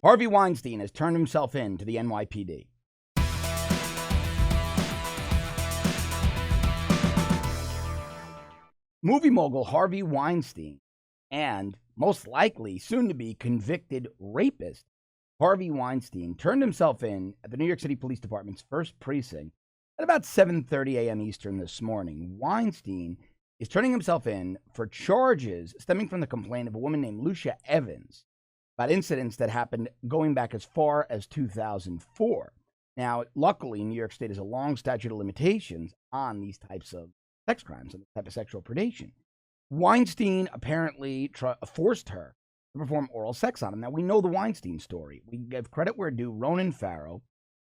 Harvey Weinstein has turned himself in to the NYPD. Movie mogul Harvey Weinstein and most likely soon-to-be convicted rapist Harvey Weinstein turned himself in at the New York City Police Department's first precinct at about 7:30 a.m. Eastern this morning. Weinstein is turning himself in for charges stemming from the complaint of a woman named Lucia Evans about incidents that happened going back as far as 2004. Now, luckily, New York State has a long statute of limitations on these types of sex crimes and this type of sexual predation. Weinstein apparently forced her to perform oral sex on him. Now, we know the Weinstein story. We give credit where due. Ronan Farrow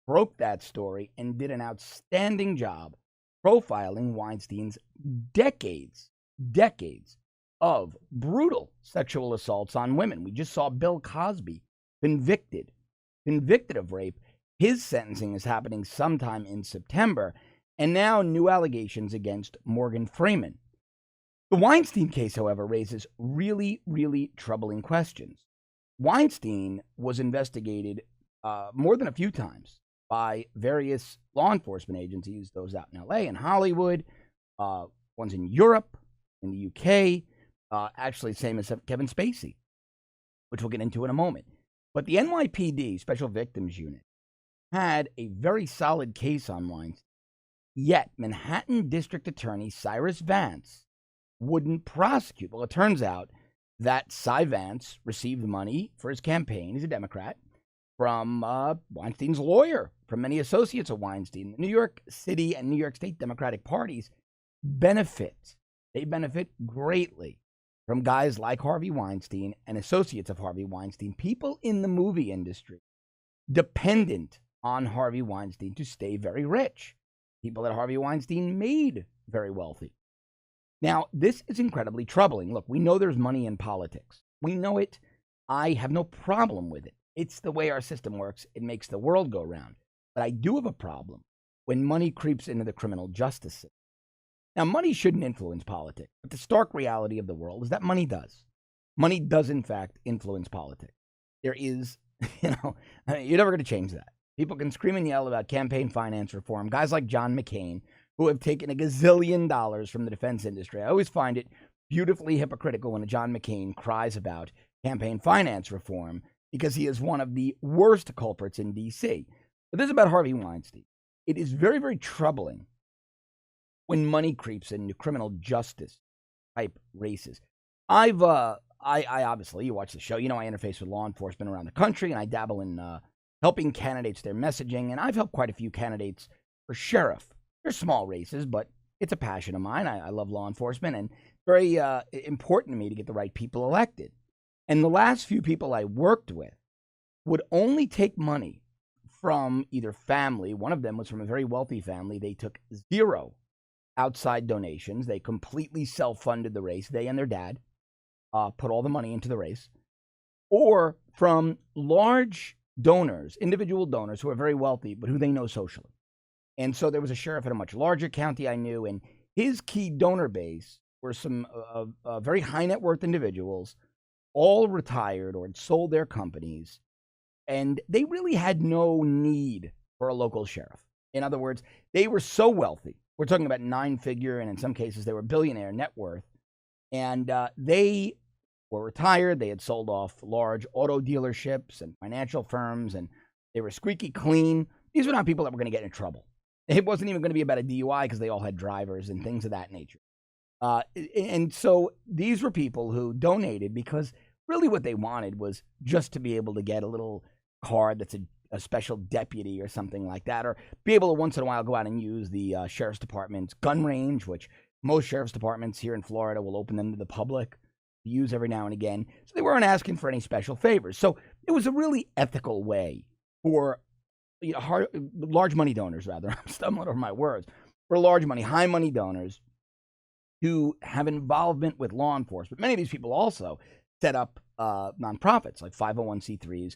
broke that story and did an outstanding job profiling Weinstein's decades of brutal sexual assaults on women. We just saw Bill Cosby convicted of rape. His sentencing is happening sometime in September. And now new allegations against Morgan Freeman. The Weinstein case, however, raises really, really troubling questions. Weinstein was investigated more than a few times by various law enforcement agencies, those out in L.A. and Hollywood, ones in Europe, in the UK, actually the same as Kevin Spacey, which we'll get into in a moment. But the NYPD, Special Victims Unit, had a very solid case on Weinstein. Yet, Manhattan District Attorney Cyrus Vance wouldn't prosecute. Well, it turns out that Cy Vance received money for his campaign, he's a Democrat, from Weinstein's lawyer, from many associates of Weinstein. The New York City and New York State Democratic parties benefit. They benefit greatly from guys like Harvey Weinstein and associates of Harvey Weinstein, people in the movie industry dependent on Harvey Weinstein to stay very rich. People that Harvey Weinstein made very wealthy. Now, this is incredibly troubling. Look, we know there's money in politics. We know it. I have no problem with it. It's the way our system works. It makes the world go round. But I do have a problem when money creeps into the criminal justice system. Now, money shouldn't influence politics, but the stark reality of the world is that money does. Money does, in fact, influence politics. There is, you're never going to change that. People can scream and yell about campaign finance reform. Guys like John McCain, who have taken $1 gazillion from the defense industry. I always find it beautifully hypocritical when a John McCain cries about campaign finance reform because he is one of the worst culprits in D.C. But this is about Harvey Weinstein. It is very, very troubling when money creeps into criminal justice type races. I obviously, you watch the show, I interface with law enforcement around the country, and I dabble in helping candidates their messaging, and I've helped quite a few candidates for sheriff. They're small races, but it's a passion of mine. I love law enforcement, and very important to me to get the right people elected. And the last few people I worked with would only take money from either family. One of them was from a very wealthy family. They took zero outside donations. They completely self-funded the race. They and their dad put all the money into the race. Or from large donors, individual donors who are very wealthy, but who they know socially. And so there was a sheriff in a much larger county I knew, and his key donor base were some very high net worth individuals, all retired or had sold their companies, and they really had no need for a local sheriff. In other words, they were so wealthy. We're talking about 9-figure, and in some cases they were billionaire net worth, and they were retired. They had sold off large auto dealerships and financial firms, and they were squeaky clean. These were not people that were going to get in trouble. It wasn't even going to be about a DUI because they all had drivers and things of that nature. And so these were people who donated because really what they wanted was just to be able to get a little card that's a special deputy or something like that, or be able to once in a while go out and use the sheriff's department's gun range, which most sheriff's departments here in Florida will open them to the public to use every now and again. So they weren't asking for any special favors. So it was a really ethical way for large money donors, rather. I'm stumbling over my words. For large money, high money donors to have involvement with law enforcement. Many of these people also set up nonprofits like 501c3s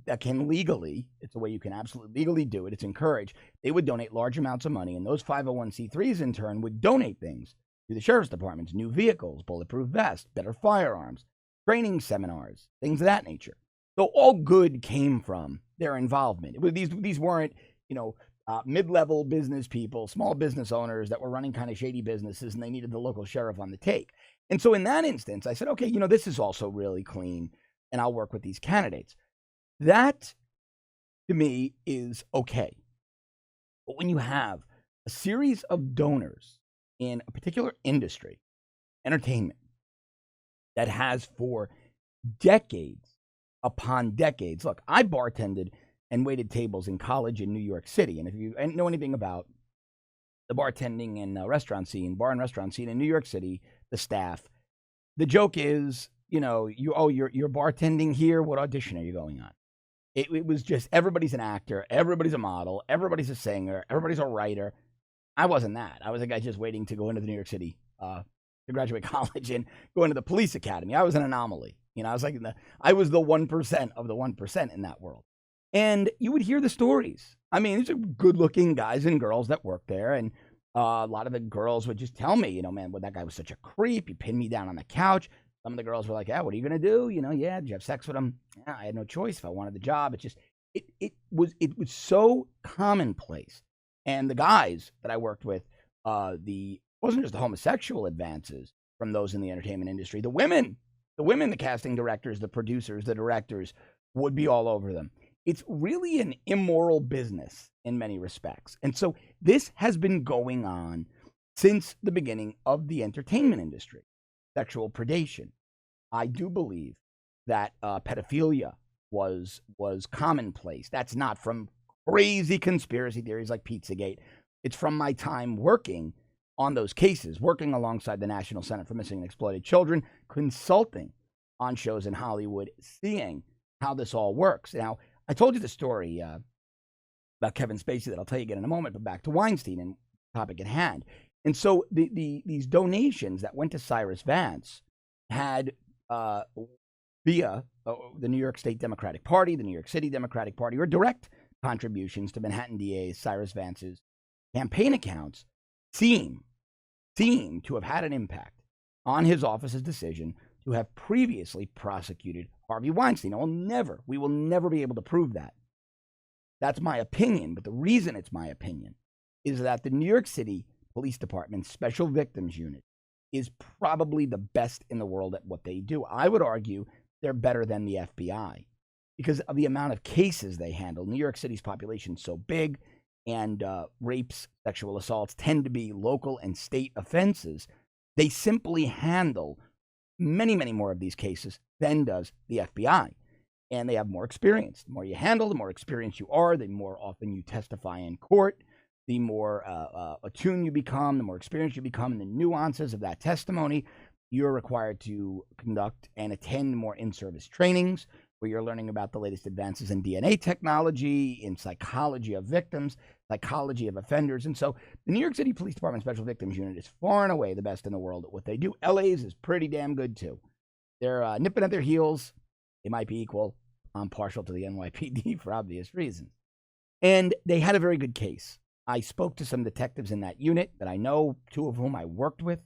that can legally, it's a way you can absolutely legally do it, it's encouraged, they would donate large amounts of money, and those 501c3s in turn would donate things to the sheriff's departments, new vehicles, bulletproof vests, better firearms, training seminars, things of that nature. So all good came from their involvement. These weren't, mid-level business people, small business owners that were running kind of shady businesses, and they needed the local sheriff on the take. And so in that instance, I said, okay, this is also really clean, and I'll work with these candidates. That, to me, is okay. But when you have a series of donors in a particular industry, entertainment, that has for decades upon decades. Look, I bartended and waited tables in college in New York City. And if you know anything about the bartending and restaurant scene, bar and restaurant scene in New York City, the staff, the joke is, you're bartending here. What audition are you going on? It was just everybody's an actor, everybody's a model, everybody's a singer, everybody's a writer. I wasn't that. I was a guy just waiting to go into the New York City to graduate college and go into the police academy. I was an anomaly. I was I was the 1% of the 1% in that world. And you would hear the stories. I mean, these are good-looking guys and girls that work there, and a lot of the girls would just tell me, man, that guy was such a creep. He pinned me down on the couch. Some of the girls were like, yeah, what are you going to do? Yeah, did you have sex with him? Yeah, I had no choice if I wanted the job. It was so commonplace. And the guys that I worked with, wasn't just the homosexual advances from those in the entertainment industry. The women, the casting directors, the producers, the directors would be all over them. It's really an immoral business in many respects. And so this has been going on since the beginning of the entertainment industry. Sexual predation. I do believe that pedophilia was commonplace. That's not from crazy conspiracy theories like Pizzagate. It's from my time working on those cases, working alongside the National Center for Missing and Exploited Children, consulting on shows in Hollywood, seeing how this all works. Now, I told you the story about Kevin Spacey that I'll tell you again in a moment, but back to Weinstein and the topic at hand. And so these donations that went to Cyrus Vance had via the New York State Democratic Party, the New York City Democratic Party, or direct contributions to Manhattan DA Cyrus Vance's campaign accounts seem to have had an impact on his office's decision to have previously prosecuted Harvey Weinstein. We will never be able to prove that. That's my opinion, but the reason it's my opinion is that the New York City Police Department's Special Victims Unit is probably the best in the world at what they do. I would argue they're better than the FBI because of the amount of cases they handle. New York City's population is so big, and rapes, sexual assaults tend to be local and state offenses. They simply handle many, many more of these cases than does the FBI. And they have more experience. The more you handle, the more experienced you are, the more often you testify in court, the more attuned you become, the more experienced you become in the nuances of that testimony. You're required to conduct and attend more in-service trainings where you're learning about the latest advances in DNA technology, in psychology of victims, psychology of offenders. And so the New York City Police Department Special Victims Unit is far and away the best in the world at what they do. LA's is pretty damn good, too. They're nipping at their heels. They might be equal. I'm partial to the NYPD for obvious reasons. And they had a very good case. I spoke to some detectives in that unit that I know, two of whom I worked with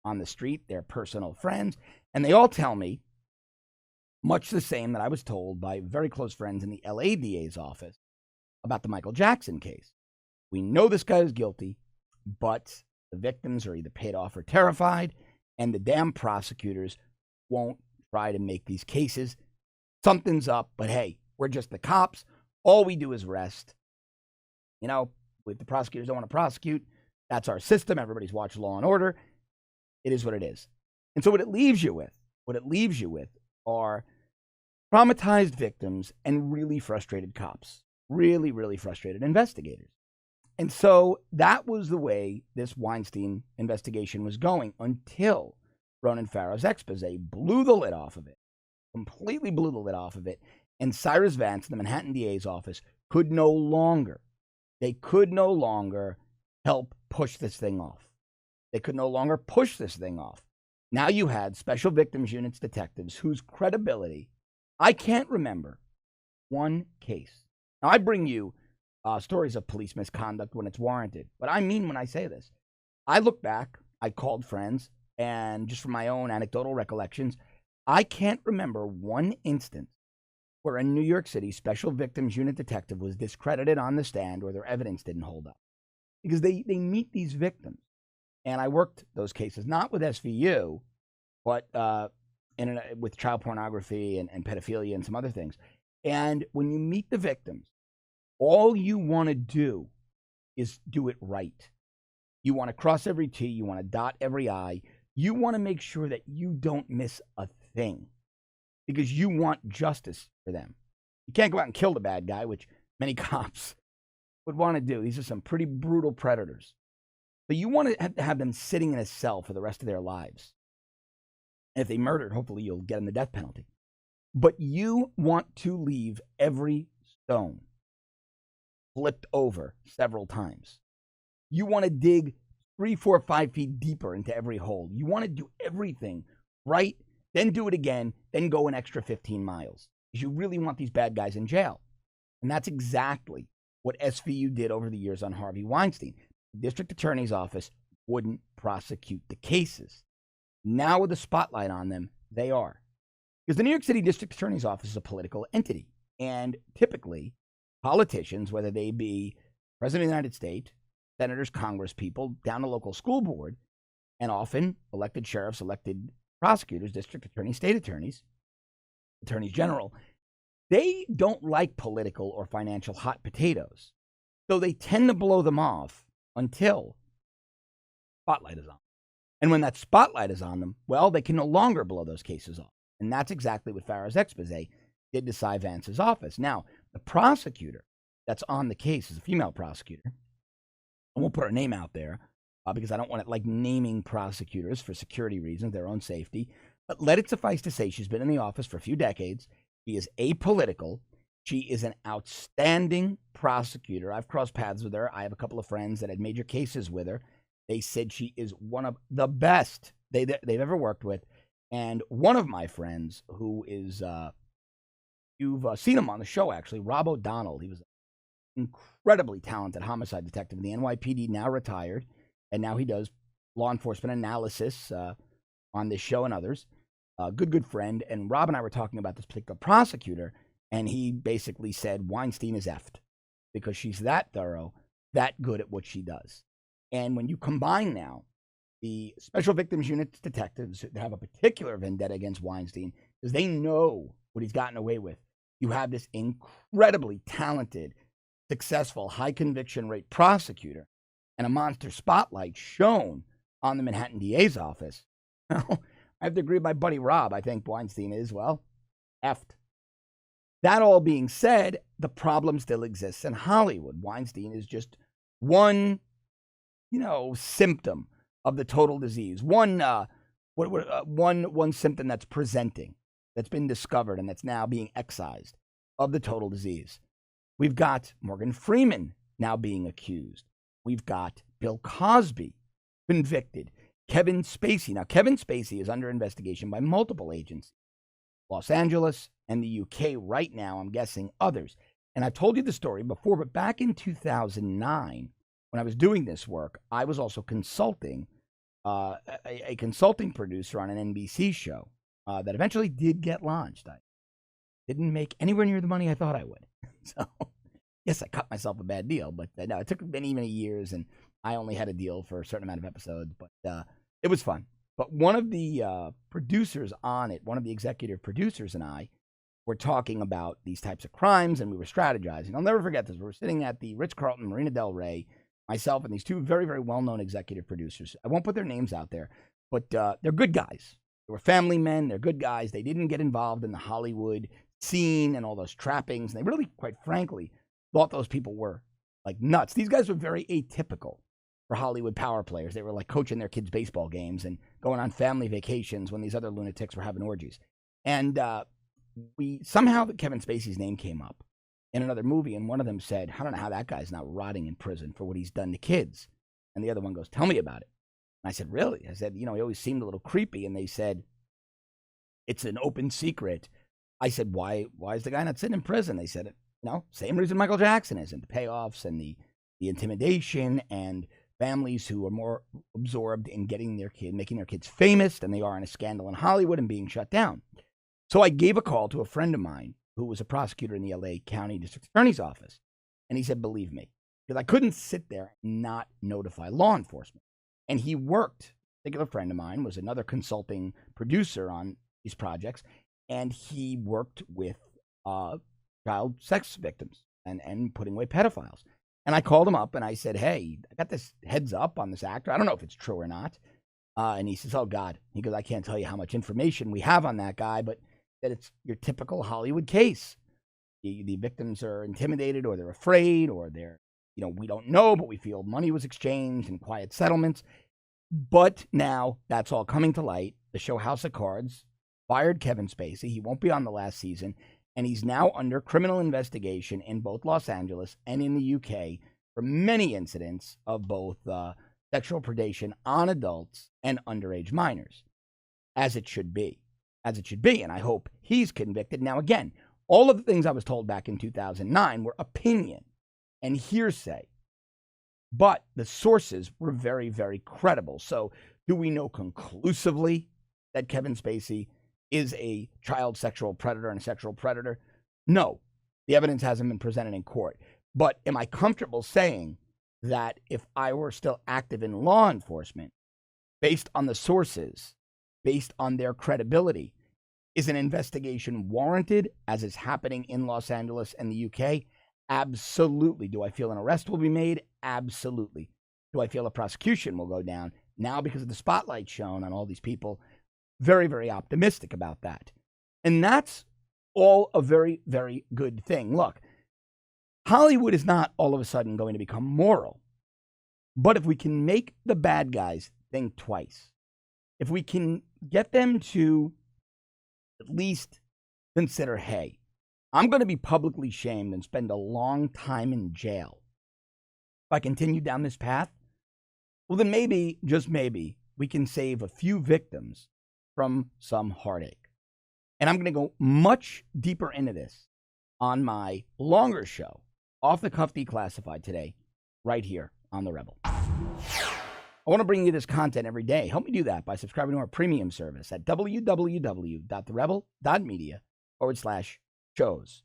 on the street. They're personal friends. And they all tell me much the same that I was told by very close friends in the LA DA's office about the Michael Jackson case. We know this guy is guilty, but the victims are either paid off or terrified, and the damn prosecutors won't try to make these cases. Something's up, but hey, we're just the cops. All we do is rest. If the prosecutors don't want to prosecute, that's our system. Everybody's watched Law and Order. It is what it is. And so what it leaves you with are traumatized victims and really frustrated cops, really, really frustrated investigators. And so that was the way this Weinstein investigation was going until Ronan Farrow's expose blew the lid off of it, completely blew the lid off of it. And Cyrus Vance, the Manhattan DA's office, could no longer help push this thing off. They could no longer push this thing off. Now you had Special Victims Unit's detectives whose credibility, I can't remember one case. Now, I bring you stories of police misconduct when it's warranted, but I mean when I say this. I look back, I called friends, and just from my own anecdotal recollections, I can't remember one instance where a New York City Special Victims Unit detective was discredited on the stand or their evidence didn't hold up. Because they meet these victims. And I worked those cases, not with SVU, but with child pornography and pedophilia and some other things. And when you meet the victims, all you want to do is do it right. You want to cross every T. You want to dot every I. You want to make sure that you don't miss a thing because you want justice for them. You can't go out and kill the bad guy, which many cops would want to do. These are some pretty brutal predators. But you want to have them sitting in a cell for the rest of their lives. And if they murdered, hopefully you'll get them the death penalty. But you want to leave every stone flipped over several times. You want to dig 3, 4, 5 feet deeper into every hole. You want to do everything right, then do it again, then go an extra 15 miles. Because you really want these bad guys in jail. And that's exactly what SVU did over the years on Harvey Weinstein. The district attorney's office wouldn't prosecute the cases. Now with the spotlight on them, they are. Because the New York City district attorney's office is a political entity. And typically, politicians, whether they be President of the United States, senators, congresspeople, down to local school board, and often elected sheriffs, elected prosecutors, district attorneys, state attorneys, attorneys general, they don't like political or financial hot potatoes. So they tend to blow them off until spotlight is on. And when that spotlight is on them, well, they can no longer blow those cases off. And that's exactly what Farah's expose did to Cy Vance's office. Now, the prosecutor that's on the case is a female prosecutor. I won't put her name out there because I don't want it naming prosecutors for security reasons, their own safety. But let it suffice to say she's been in the office for a few decades. She is apolitical. She is an outstanding prosecutor. I've crossed paths with her. I have a couple of friends that had major cases with her. They said she is one of the best they've ever worked with. And one of my friends who is, you've seen him on the show actually, Rob O'Donnell. He was an incredibly talented homicide detective in the NYPD, now retired. And now he does law enforcement analysis on this show and others. Good friend. And Rob and I were talking about this particular prosecutor. And he basically said Weinstein is effed because she's that thorough, that good at what she does. And when you combine now the Special Victims Unit detectives that have a particular vendetta against Weinstein because they know what he's gotten away with, you have this incredibly talented, successful, high conviction rate prosecutor and a monster spotlight shown on the Manhattan DA's office. Well, I have to agree with my buddy Rob. I think Weinstein is, well, effed. That all being said, the problem still exists in Hollywood. Weinstein is just one, symptom of the total disease. One symptom that's presenting, that's been discovered, and that's now being excised of the total disease. We've got Morgan Freeman now being accused. We've got Bill Cosby convicted. Kevin Spacey. Now, Kevin Spacey is under investigation by multiple agencies. Los Angeles and the UK right now, I'm guessing others. And I've told you the story before, but back in 2009, when I was doing this work, I was also consulting, a consulting producer on an NBC show that eventually did get launched. I didn't make anywhere near the money I thought I would. So, yes, I cut myself a bad deal, but no, it took many, many years, and I only had a deal for a certain amount of episodes, but it was fun. But one of the producers on it, one of the executive producers and I were talking about these types of crimes, and we were strategizing. I'll never forget this. We were sitting at the Ritz-Carlton Marina del Rey, myself and these two very, very well-known executive producers. I won't put their names out there, but they're good guys. They were family men. They're good guys. They didn't get involved in the Hollywood scene and all those trappings. And they really, quite frankly, thought those people were like nuts. These guys were very atypical for Hollywood power players. They were like coaching their kids' baseball games and going on family vacations when these other lunatics were having orgies. And somehow Kevin Spacey's name came up in another movie, and one of them said, I don't know how that guy's not rotting in prison for what he's done to kids. And the other one goes, tell me about it. And I said, really? I said, he always seemed a little creepy. And they said, it's an open secret. I said, why is the guy not sitting in prison? They said, same reason Michael Jackson isn't. The payoffs and the intimidation and families who are more absorbed in making their kids famous than they are in a scandal in Hollywood and being shut down. So I gave a call to a friend of mine who was a prosecutor in the LA County District Attorney's Office. And he said, believe me, because I couldn't sit there and not notify law enforcement. And he worked, a particular friend of mine was another consulting producer on these projects, and he worked with child sex victims and putting away pedophiles. And I called him up and I said, hey, I got this heads up on this actor. I don't know if it's true or not. And he says, oh, God. He goes, I can't tell you how much information we have on that guy, but that it's your typical Hollywood case. The victims are intimidated, or they're afraid, or they're, we don't know, but we feel money was exchanged and quiet settlements. But now that's all coming to light. The show House of Cards fired Kevin Spacey. He won't be on the last season. And he's now under criminal investigation in both Los Angeles and in the UK for many incidents of both sexual predation on adults and underage minors, as it should be. And I hope he's convicted. Now, again, all of the things I was told back in 2009 were opinion and hearsay, but the sources were very, very credible. So do we know conclusively that Kevin Spacey is a child sexual predator and a sexual predator? No, the evidence hasn't been presented in court. But am I comfortable saying that if I were still active in law enforcement, based on the sources, based on their credibility, is an investigation warranted, as is happening in Los Angeles and the UK? Absolutely. Do I feel an arrest will be made? Absolutely. Do I feel a prosecution will go down? Now, because of the spotlight shown on all these people, very, very optimistic about that. And that's all a very, very good thing. Look, Hollywood is not all of a sudden going to become moral. But if we can make the bad guys think twice, if we can get them to at least consider, hey, I'm going to be publicly shamed and spend a long time in jail if I continue down this path, well, then maybe, just maybe, we can save a few victims from some heartache. And I'm going to go much deeper into this on my longer show, Off the Cuff Declassified, today, right here on The Rebel. I want to bring you this content every day. Help me do that by subscribing to our premium service at www.therebel.media/shows.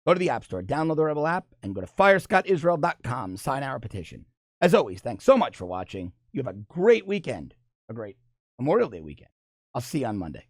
Go to the App Store, download the Rebel app, and go to firescottisrael.com, sign our petition. As always, thanks so much for watching. You have a great weekend, a great Memorial Day weekend. I'll see you on Monday.